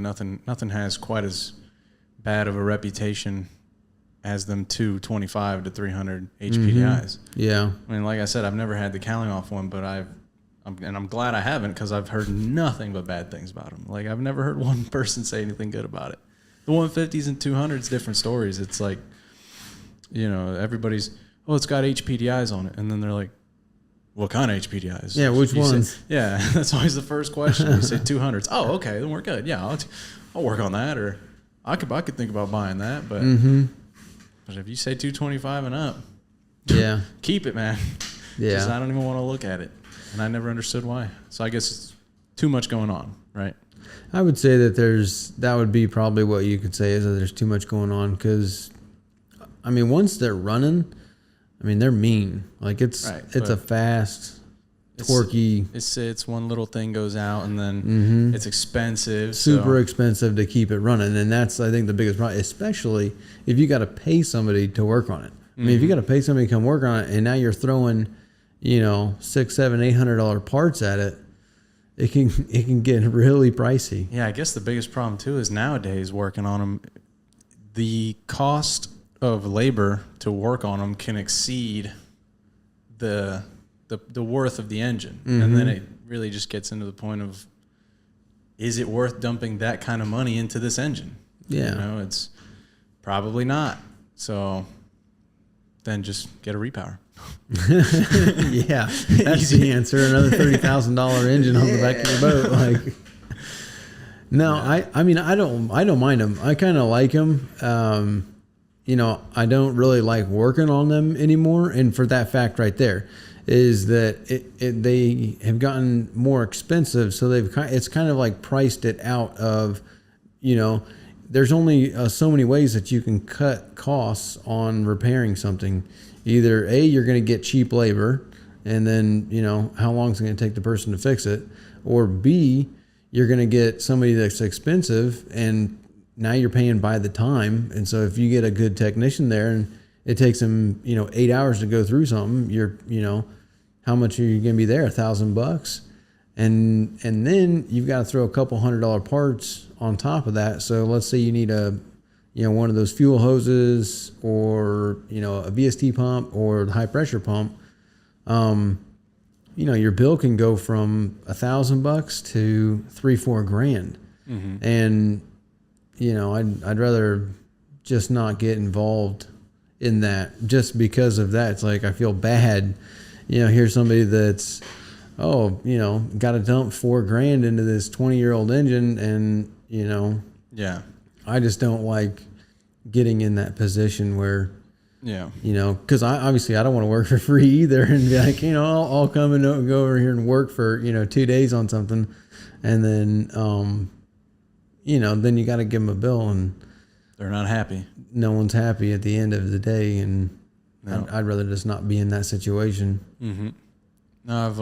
nothing has quite as bad of a reputation as them 225 to 300 HPDIs. Yeah. I mean, like I said, I've never had the cowling off one, but I'm glad I haven't, because I've heard nothing but bad things about them. Like, I've never heard one person say anything good about it. The 150s and 200s, different stories. It's like, everybody's, oh, it's got HPDIs on it. And then they're like, what kind of HPDIs? Yeah, which ones? Say, yeah, that's always the first question. You say 200s. Oh, okay, then we're good. Yeah, I'll work on that, or I could think about buying that. But but if you say 225 and up, yeah, keep it, man. Yeah, just, I don't even want to look at it, and I never understood why. So I guess it's too much going on, right? I would say that that would be probably what you could say, is that there's too much going on, because, I mean, once they're running, I mean, they're mean. Like, it's a fast, torquey. It's one little thing goes out, and then it's expensive. Super expensive to keep it running. And that's, I think, the biggest problem, especially if you got to pay somebody to work on it. I mean, if you got to pay somebody to come work on it, and now you're throwing, $600, $700, $800 parts at it, it can get really pricey. Yeah, I guess the biggest problem too is nowadays working on them, the cost of labor to work on them can exceed the worth of the engine, and then it really just gets into the point of, is it worth dumping that kind of money into this engine? Yeah, it's probably not. So then just get a repower. Yeah, that's the answer. Another $30,000 engine on the back of your boat. Like, no, I mean, I don't mind them. I kind of like them. I don't really like working on them anymore. And for that fact right there, is that they have gotten more expensive. So it's kind of like priced it out of, there's only so many ways that you can cut costs on repairing something. Either A, you're going to get cheap labor, and then, how long is it going to take the person to fix it? Or B, you're going to get somebody that's expensive, and now you're paying by the time. And so if you get a good technician there and it takes them, 8 hours to go through something, how much are you going to be there? $1,000. And then you've got to throw a couple $100 parts on top of that. So let's say you need one of those fuel hoses, or, a VST pump, or the high pressure pump. Your bill can go from $1,000 to $3,000-4,000. And, I'd rather just not get involved in that, just because of that. It's like, I feel bad, here's somebody that's, got to dump $4,000 into this 20-year-old engine. And, yeah, I just don't like getting in that position where, because I don't want to work for free either, and be like, I'll come and go over here and work for 2 days on something, and then then you got to give them a bill, and they're not happy. No one's happy at the end of the day, and no. I'd rather just not be in that situation. No, I've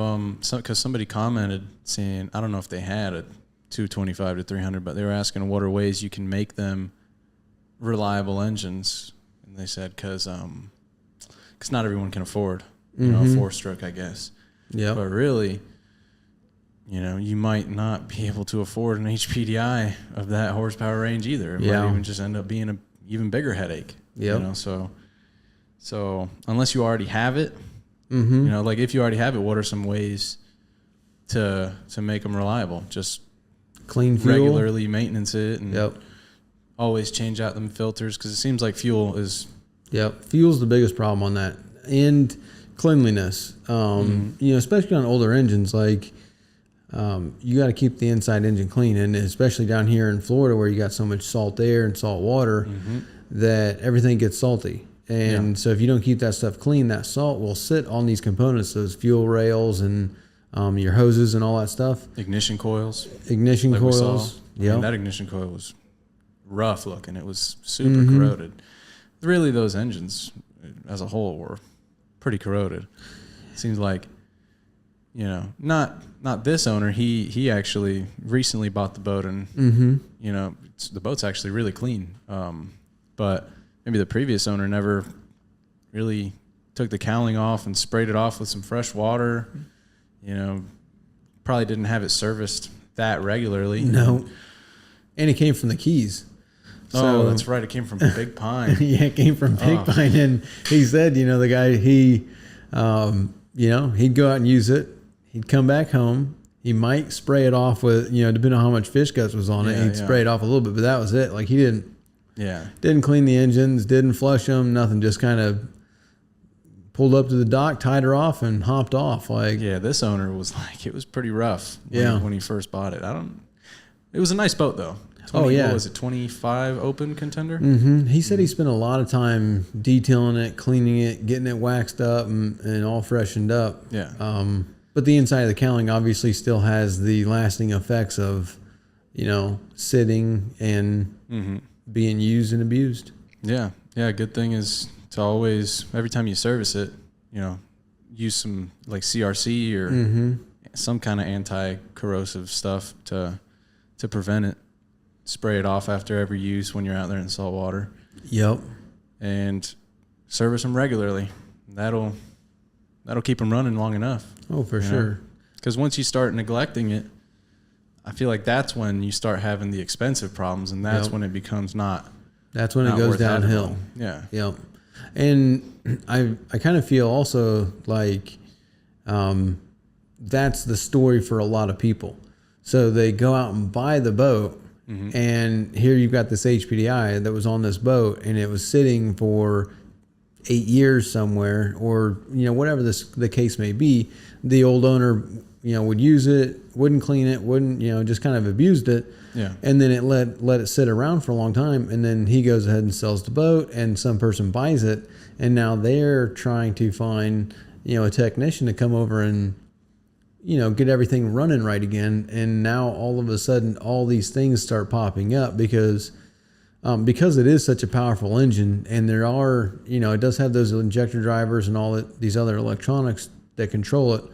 because somebody commented saying, I don't know if they had a 225 to 300, but they were asking what are ways you can make them reliable engines, and they said because not everyone can afford a 4-stroke, I guess. Yeah, but really, you might not be able to afford an HPDI of that horsepower range either. It might even just end up being an even bigger headache. Yeah, so unless you already have it, like if you already have it, what are some ways to make them reliable? Just clean fuel, regularly maintenance it, and always change out them filters, because it seems like fuel is... fuel's the biggest problem on that. And cleanliness. Especially on older engines, like you got to keep the inside engine clean. And especially down here in Florida, where you got so much salt air and salt water, that everything gets salty. And so if you don't keep that stuff clean, that salt will sit on these components, those fuel rails and your hoses and all that stuff. Ignition coils. Yeah, that ignition coil was rough looking. It was super corroded. Really, those engines as a whole were pretty corroded. It seems like, not this owner. He actually recently bought the boat, and the boat's actually really clean. But maybe the previous owner never really took the cowling off and sprayed it off with some fresh water. Probably didn't have it serviced that regularly. No. and it came from the Keys. So that's right. It came from Big Pine. Yeah, it came from Big Pine. And he said, the guy, he'd go out and use it. He'd come back home. He might spray it off with, depending on how much fish guts was on it, he'd spray it off a little bit, but that was it. Like he didn't clean the engines, didn't flush them, nothing. Just kind of pulled up to the dock, tied her off, and hopped off. Like, yeah, this owner was like, it was pretty rough when he first bought it. It was a nice boat though. What was it, 25 open contender? Mm-hmm. He said he spent a lot of time detailing it, cleaning it, getting it waxed up and all freshened up. Yeah. But the inside of the cowling obviously still has the lasting effects of, sitting and being used and abused. Yeah. Yeah. Good thing is to always, every time you service it, use some like CRC or some kind of anti-corrosive stuff to prevent it. Spray it off after every use when you're out there in salt water. Yep. And service them regularly. That'll keep them running long enough. Oh, for sure. Because once you start neglecting it, I feel like that's when you start having the expensive problems, and that's when it becomes That's when it goes downhill. Yeah. Yep. And I kind of feel also like that's the story for a lot of people. So they go out and buy the boat, and here you've got this HPDI that was on this boat, and it was sitting for 8 years somewhere, or whatever the case may be. The old owner would use it, wouldn't clean it, wouldn't just kind of abused it. Yeah. And then it let it sit around for a long time, and then he goes ahead and sells the boat, and some person buys it, and now they're trying to find a technician to come over and get everything running right again. And now all of a sudden all these things start popping up because it is such a powerful engine, and there are, it does have those injector drivers and all these other electronics that control it.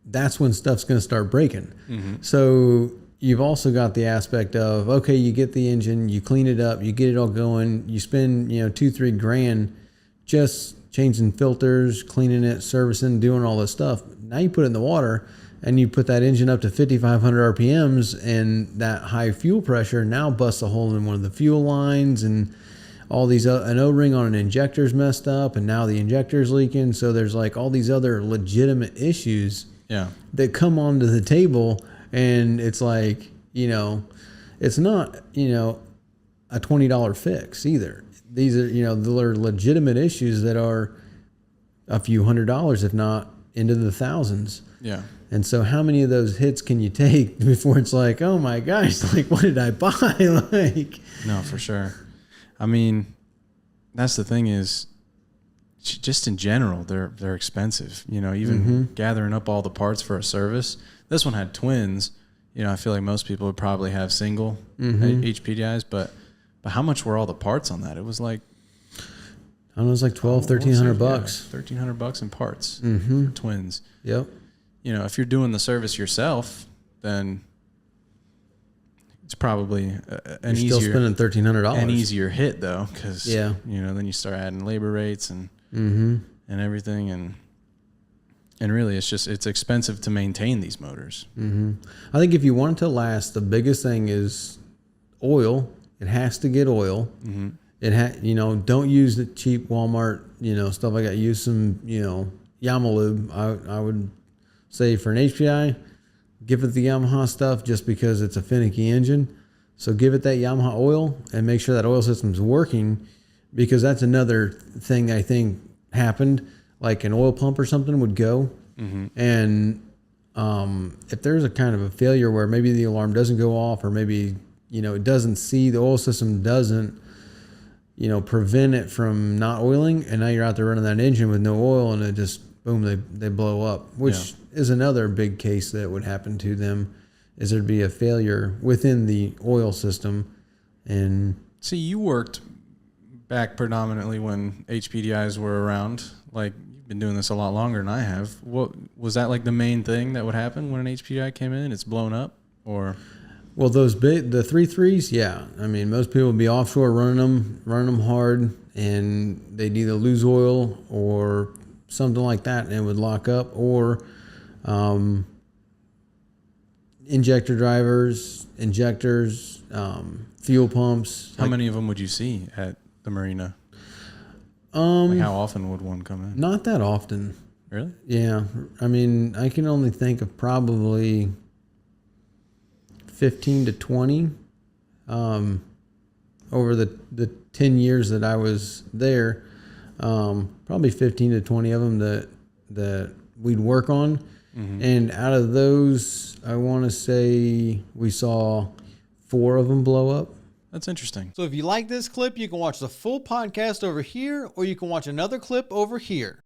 That's when stuff's going to start breaking. So you've also got the aspect of, okay, you get the engine, you clean it up, you get it all going, you spend, $2-3 grand just changing filters, cleaning it, servicing, doing all this stuff. Now you put it in the water and you put that engine up to 5,500 RPMs, and that high fuel pressure now busts a hole in one of the fuel lines, and all these, an O-ring on an injector's messed up, and now the injector's leaking. So there's like all these other legitimate issues that come onto the table, and it's like, it's not, a $20 fix either. These are, they're legitimate issues that are a few $100s, if not into the thousands. Yeah. And so how many of those hits can you take before it's like, oh my gosh, like, what did I buy? Like, no, for sure. I mean, that's the thing is, just in general, they're expensive. Even gathering up all the parts for a service. This one had twins. I feel like most people would probably have single HPDIs, but how much were all the parts on that? It was like, I don't know, it was like $1,300 bucks. Yeah, $1,300 in parts for twins. Yep. If you're doing the service yourself, then it's probably an You're still spending $1,300. an easier hit though, because then you start adding labor rates and everything, and really it's expensive to maintain these motors. I think if you want it to last, the biggest thing is oil. It has to get oil. Don't use the cheap Walmart, stuff like that. Use some, Yamalube. I would say for an HPDI, give it the Yamaha stuff just because it's a finicky engine. So give it that Yamaha oil and make sure that oil system's working, because that's another thing I think happened. Like an oil pump or something would go. And if there's a kind of a failure where maybe the alarm doesn't go off, or maybe, it doesn't see, the oil system doesn't, prevent it from not oiling, and now you're out there running that engine with no oil, and it just, boom, they blow up, which is another big case that would happen to them, is there'd be a failure within the oil system. And see, you worked back predominantly when HPDIs were around. Like, you've been doing this a lot longer than I have. What was that, like the main thing that would happen when an HPDI came in? It's blown up, or? Well, the 3.3s, yeah. I mean, most people would be offshore running them hard, and they'd either lose oil or something like that, and it would lock up, or injector drivers, injectors, fuel pumps. How many of them would you see at the marina? Like how often would one come in? Not that often. Really? Yeah. I mean, I can only think of probably 15 to 20 over the 10 years that I was there. Probably 15 to 20 of them that we'd work on. Mm-hmm. And out of those, I want to say we saw 4 of them blow up. That's interesting. So if you like this clip, you can watch the full podcast over here, or you can watch another clip over here.